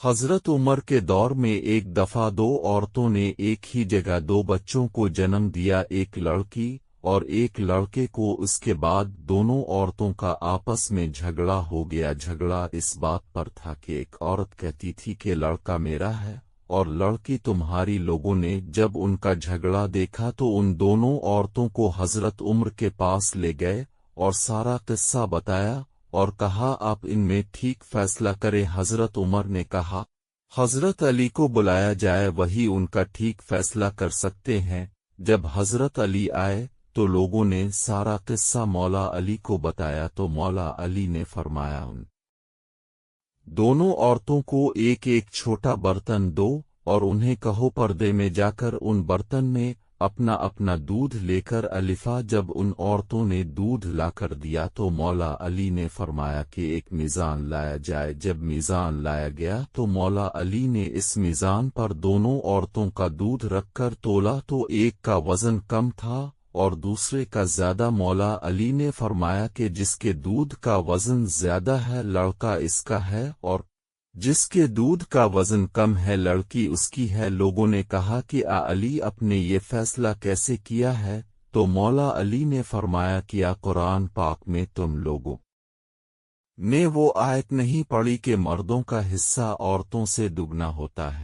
حضرت عمر کے دور میں ایک دفعہ دو عورتوں نے ایک ہی جگہ دو بچوں کو جنم دیا، ایک لڑکی اور ایک لڑکے کو۔ اس کے بعد دونوں عورتوں کا آپس میں جھگڑا ہو گیا۔ جھگڑا اس بات پر تھا کہ ایک عورت کہتی تھی کہ لڑکا میرا ہے اور لڑکی تمہاری۔ لوگوں نے جب ان کا جھگڑا دیکھا تو ان دونوں عورتوں کو حضرت عمر کے پاس لے گئے اور سارا قصہ بتایا اور کہا آپ ان میں ٹھیک فیصلہ کریں۔ حضرت عمر نے کہا حضرت علی کو بلایا جائے، وہی ان کا ٹھیک فیصلہ کر سکتے ہیں۔ جب حضرت علی آئے تو لوگوں نے سارا قصہ مولا علی کو بتایا تو مولا علی نے فرمایا ان دونوں عورتوں کو ایک ایک چھوٹا برتن دو اور انہیں کہو پردے میں جا کر ان برتن میں اپنا اپنا دودھ لے کر الفا۔ جب ان عورتوں نے دودھ لا کر دیا تو مولا علی نے فرمایا کہ ایک میزان لایا جائے۔ جب میزان لایا گیا تو مولا علی نے اس میزان پر دونوں عورتوں کا دودھ رکھ کر تولا تو ایک کا وزن کم تھا اور دوسرے کا زیادہ۔ مولا علی نے فرمایا کہ جس کے دودھ کا وزن زیادہ ہے لڑکا اس کا ہے اور جس کے دودھ کا وزن کم ہے لڑکی اس کی ہے۔ لوگوں نے کہا کہ علی اپنے یہ فیصلہ کیسے کیا ہے؟ تو مولا علی نے فرمایا کیا قرآن پاک میں تم لوگوں نے وہ آیت نہیں پڑھی کہ مردوں کا حصہ عورتوں سے دگنا ہوتا ہے؟